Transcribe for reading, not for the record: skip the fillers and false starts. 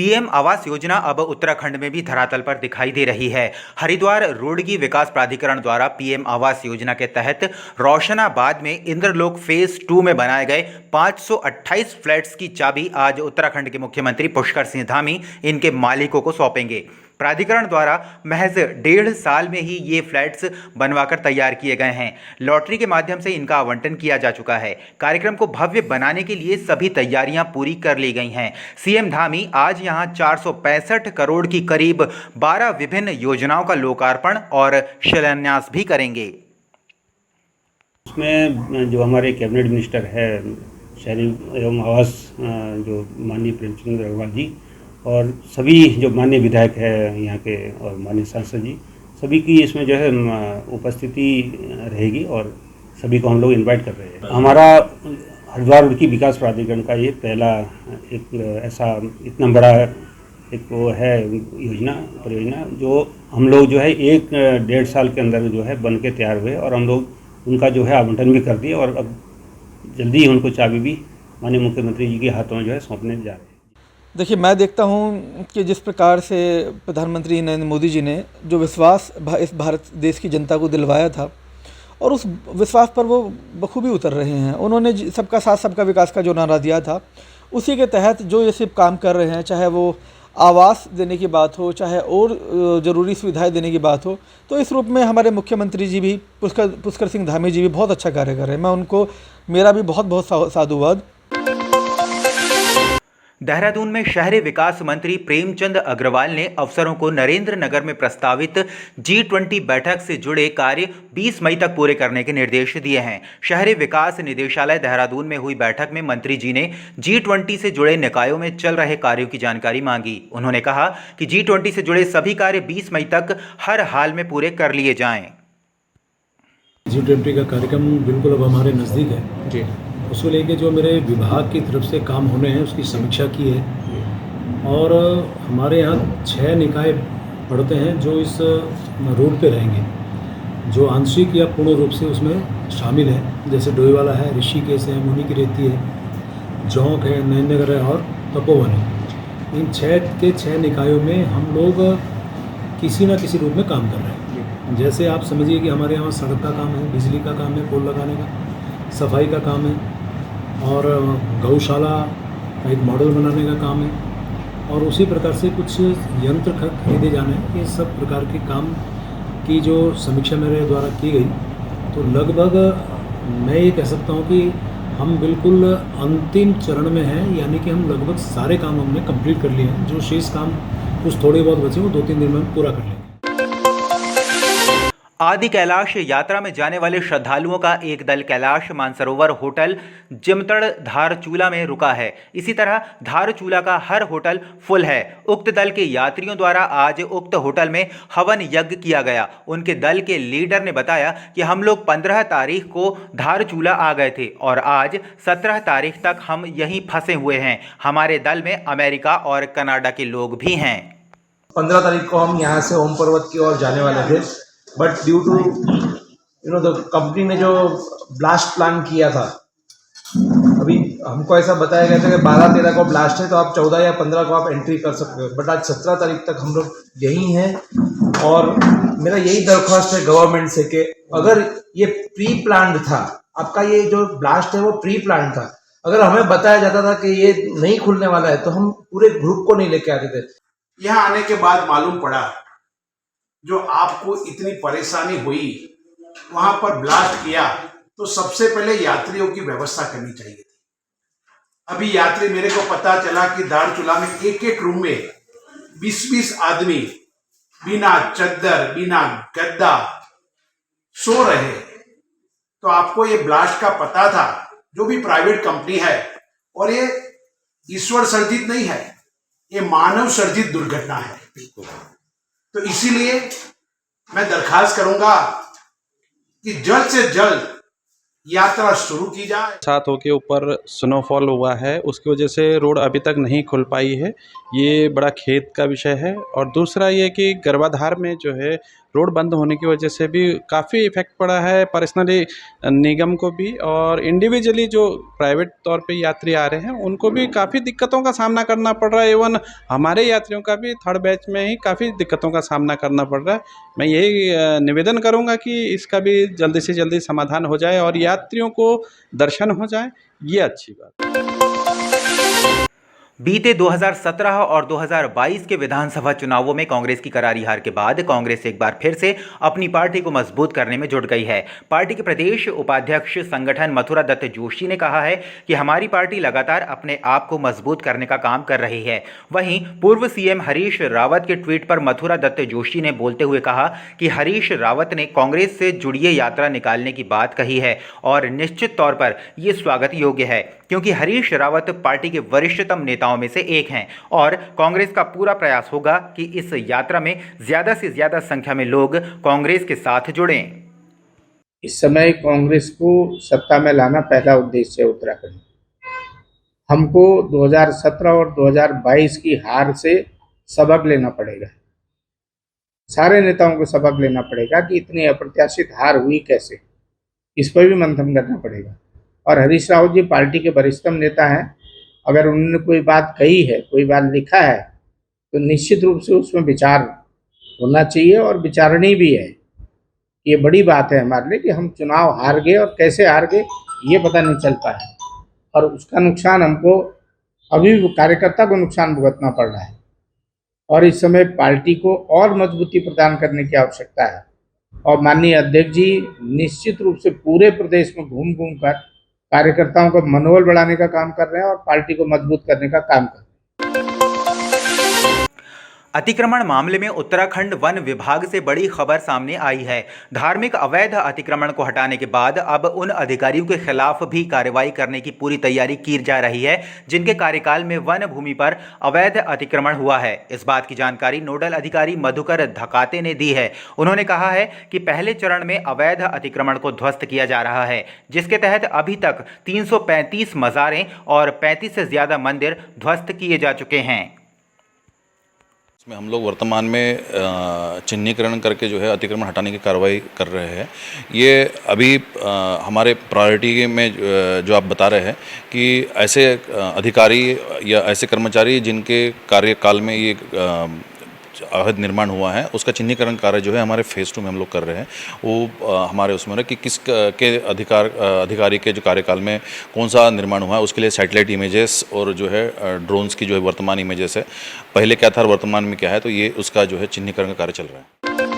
PM Awas Yojana अब उत्तराखंड में भी धरातल पर दिखाई दे रही है। हरिद्वार रोडगी विकास प्राधिकरण द्वारा पीएम आवास योजना के तहत रोशनाबाद में इंद्रलोक फेज 2 में बनाए गए 528 फ्लैट्स की चाबी आज उत्तराखंड के मुख्यमंत्री पुष्कर सिंह धामी इनके मालिकों को सौंपेंगे। प्राधिकरण द्वारा महज 1.5 साल में ही ये फ्लैट्स बनवाकर तैयार किए गए हैं। लॉटरी के माध्यम से इनका आवंटन किया जा चुका है। कार्यक्रम को भव्य बनाने के लिए सभी तैयारियां पूरी कर ली गई हैं। सीएम धामी आज यहां 465 करोड़ की करीब 12 विभिन्न योजनाओं का लोकार्पण और शिलान्यास भी करेंगे। उसमें जो हमारे कैबिनेट मिनिस्टर है शहरी एवं आवास जो माननीय प्रेमचंद अग्रवाल जी और सभी जो माननीय विधायक है यहाँ के और माननीय सांसद जी, सभी की इसमें जो है उपस्थिति रहेगी और सभी को हम लोग इनवाइट कर रहे हैं। हमारा हरिद्वार रोडगी विकास प्राधिकरण का ये पहला एक ऐसा इतना बड़ा एक वो है परियोजना जो हम लोग जो है 1.5 साल के अंदर जो है बन के तैयार हुए और हम लोग उनका जो है आवंटन भी कर दिए और अब जल्दी ही उनको चाबी भी माननीय मुख्यमंत्री जी के हाथों में जो है सौंपने जा रहे हैं। देखिए, मैं देखता हूँ कि जिस प्रकार से प्रधानमंत्री नरेंद्र मोदी जी ने जो विश्वास इस भारत देश की जनता को दिलवाया था और उस विश्वास पर वो बखूबी उतर रहे हैं। उन्होंने सबका साथ सबका विकास का जो नारा दिया था, उसी के तहत जो ये सब काम कर रहे हैं, चाहे वो आवास देने की बात हो, चाहे और ज़रूरी सुविधाएं देने की बात हो, तो इस रूप में हमारे मुख्यमंत्री जी भी पुष्कर सिंह धामी जी भी बहुत अच्छा कार्य कर रहे हैं। मैं उनको मेरा भी बहुत बहुत साधुवाद। देहरादून में शहरी विकास मंत्री प्रेमचंद अग्रवाल ने अफसरों को नरेंद्र नगर में प्रस्तावित G20 बैठक से जुड़े कार्य 20 मई तक पूरे करने के निर्देश दिए हैं। शहरी विकास निदेशालय देहरादून में हुई बैठक में मंत्री जी ने G20 से जुड़े निकायों में चल रहे कार्यों की जानकारी मांगी। उन्होंने कहा कि G20 से जुड़े सभी कार्य 20 मई तक हर हाल में पूरे कर लिए जाएं। G20 का कार्यक्रम बिल्कुल अब हमारे नज़दीक है जी। उसको लेके जो मेरे विभाग की तरफ से काम होने हैं उसकी समीक्षा की है और हमारे यहाँ 6 निकाय पड़ते हैं जो इस रोड पे रहेंगे, जो आंशिक या पूर्ण रूप से उसमें शामिल है। जैसे डोईवाला है, ऋषिकेश है, मुनि की रेती है, जौंक है, नैननगर है और तपोवन है। इन 6 के 6 निकायों में हम लोग किसी न किसी रूप में काम कर रहे हैं। जैसे आप समझिए कि हमारे यहाँ सड़क का काम है, बिजली का काम है, पोल लगाने का, सफाई का काम है और गौशाला का एक मॉडल बनाने का काम है और उसी प्रकार से कुछ यंत्र खरीदे जाने हैं। ये सब प्रकार के काम की जो समीक्षा मेरे द्वारा की गई, तो लगभग मैं ये कह सकता हूँ कि हम बिल्कुल अंतिम चरण में हैं, यानी कि हम लगभग सारे काम हमने कंप्लीट कर लिए हैं। जो शेष काम कुछ थोड़े बहुत बचे वो 2-3 दिन में पूरा कर लेंगे। आदि कैलाश यात्रा में जाने वाले श्रद्धालुओं का एक दल कैलाश मानसरोवर होटल जिमतड़ धारचूला में रुका है। इसी तरह धारचूला का हर होटल फुल है। उक्त दल के यात्रियों द्वारा आज उक्त होटल में हवन यज्ञ किया गया। उनके दल के लीडर ने बताया कि हम लोग 15 तारीख को धारचूला आ गए थे और आज 17 तारीख तक हम यहीं फंसे हुए हैं। हमारे दल में अमेरिका और कनाडा के लोग भी हैं। 15 तारीख को हम यहाँ से ओम पर्वत की ओर जाने वाले थे, but due to the company ने जो ब्लास्ट प्लान किया था, अभी हमको ऐसा बताया गया था कि 12-13 को ब्लास्ट है, तो आप 14 या 15 को आप एंट्री कर सकते हो। बट आज 17 तारीख तक हम लोग यहीं हैं और मेरा यही दरख्वास्त है गवर्नमेंट से कि अगर ये प्री प्लान्ड था, आपका ये जो ब्लास्ट है वो प्री प्लान्ड था, अगर हमें बताया जाता था कि ये नहीं खुलने वाला है तो हम पूरे ग्रुप को नहीं लेके आते थे। यहाँ आने के बाद मालूम पड़ा जो आपको इतनी परेशानी हुई, वहां पर ब्लास्ट किया तो सबसे पहले यात्रियों की व्यवस्था करनी चाहिए थी। अभी यात्री मेरे को पता चला कि धारचूला में एक रूम में 20-20 आदमी बिना चद्दर बिना गद्दा सो रहे। तो आपको ये ब्लास्ट का पता था, जो भी प्राइवेट कंपनी है, और ये ईश्वर सर्जित नहीं है, ये मानव सर्जित दुर्घटना है। तो इसीलिए मैं दरखास्त करूंगा कि जल्द से जल्द यात्रा शुरू की जाए। छातों के ऊपर स्नोफॉल हुआ है, उसकी वजह से रोड अभी तक नहीं खुल पाई है। ये बड़ा खेद का विषय है। और दूसरा ये कि गर्भाधार में जो है रोड बंद होने की वजह से भी काफ़ी इफ़ेक्ट पड़ा है पर्सनली निगम को भी, और इंडिविजुअली जो प्राइवेट तौर पे यात्री आ रहे हैं उनको भी काफ़ी दिक्कतों का सामना करना पड़ रहा है। इवन हमारे यात्रियों का भी थर्ड बैच में ही काफ़ी दिक्कतों का सामना करना पड़ रहा है। मैं यही निवेदन करूँगा कि इसका भी जल्दी से जल्दी समाधान हो जाए और यात्रियों को दर्शन हो जाए, ये अच्छी बात है। बीते 2017 और 2022 के विधानसभा चुनावों में कांग्रेस की करारी हार के बाद कांग्रेस एक बार फिर से अपनी पार्टी को मजबूत करने में जुट गई है। पार्टी के प्रदेश उपाध्यक्ष संगठन मथुरा दत्त जोशी ने कहा है कि हमारी पार्टी लगातार अपने आप को मजबूत करने का काम कर रही है। वहीं पूर्व सीएम हरीश रावत के ट्वीट पर मथुरा दत्त जोशी ने बोलते हुए कहा कि हरीश रावत ने कांग्रेस से जुड़िए यात्रा निकालने की बात कही है और निश्चित तौर पर यह स्वागत योग्य है, क्योंकि हरीश रावत पार्टी के वरिष्ठतम नेताओं में से एक हैं और कांग्रेस का पूरा प्रयास होगा कि इस यात्रा में ज्यादा से ज्यादा संख्या में लोग कांग्रेस के साथ जुड़ें। इस समय कांग्रेस को सत्ता में लाना पहला उद्देश्य है उत्तराखंड। हमको 2017 और 2022 की हार से सबक लेना पड़ेगा। सारे नेताओं को सबक लेना पड़ेगा कि इतनी अप्रत्याशित हार हुई कैसे, इस पर भी मंथन करना पड़ेगा। और हरीश रावत जी पार्टी के वरिष्ठतम नेता हैं। अगर उन्होंने कोई बात कही है, कोई बात लिखा है, तो निश्चित रूप से उसमें विचार होना चाहिए और विचारणीय भी है। ये बड़ी बात है हमारे लिए कि हम चुनाव हार गए और कैसे हार गए ये पता नहीं चल पाया, और उसका नुकसान हमको अभी कार्यकर्ता को नुकसान भुगतना पड़ रहा है। और इस समय पार्टी को और मजबूती प्रदान करने की आवश्यकता है। और माननीय अध्यक्ष जी निश्चित रूप से पूरे प्रदेश में घूम घूम कर कार्यकर्ताओं का मनोबल बढ़ाने का काम कर रहे हैं और पार्टी को मजबूत करने का काम कर रहे हैं। अतिक्रमण मामले में उत्तराखंड वन विभाग से बड़ी खबर सामने आई है। धार्मिक अवैध अतिक्रमण को हटाने के बाद अब उन अधिकारियों के खिलाफ भी कार्रवाई करने की पूरी तैयारी की जा रही है जिनके कार्यकाल में वन भूमि पर अवैध अतिक्रमण हुआ है। इस बात की जानकारी नोडल अधिकारी मधुकर धकाते ने दी है। उन्होंने कहा है कि पहले चरण में अवैध अतिक्रमण को ध्वस्त किया जा रहा है, जिसके तहत अभी तक 335 मज़ारें और 35 से ज़्यादा मंदिर ध्वस्त किए जा चुके हैं। इसमें हम लोग वर्तमान में चिन्हीकरण करके जो है अतिक्रमण हटाने की कार्रवाई कर रहे हैं। ये अभी हमारे प्रायोरिटी में जो आप बता रहे हैं कि ऐसे अधिकारी या ऐसे कर्मचारी जिनके कार्यकाल में ये अवैध निर्माण हुआ है उसका चिन्हीकरण कार्य जो है हमारे फेज़ 2 में हम लोग कर रहे हैं। वो हमारे उसमें है कि किस के अधिकारी के जो कार्यकाल में कौन सा निर्माण हुआ है उसके लिए सैटेलाइट इमेजेस और जो है ड्रोन्स की जो है वर्तमान इमेजेस है, पहले क्या था और वर्तमान में क्या है, तो ये उसका जो है चिन्हीकरण का कार्य चल रहा है।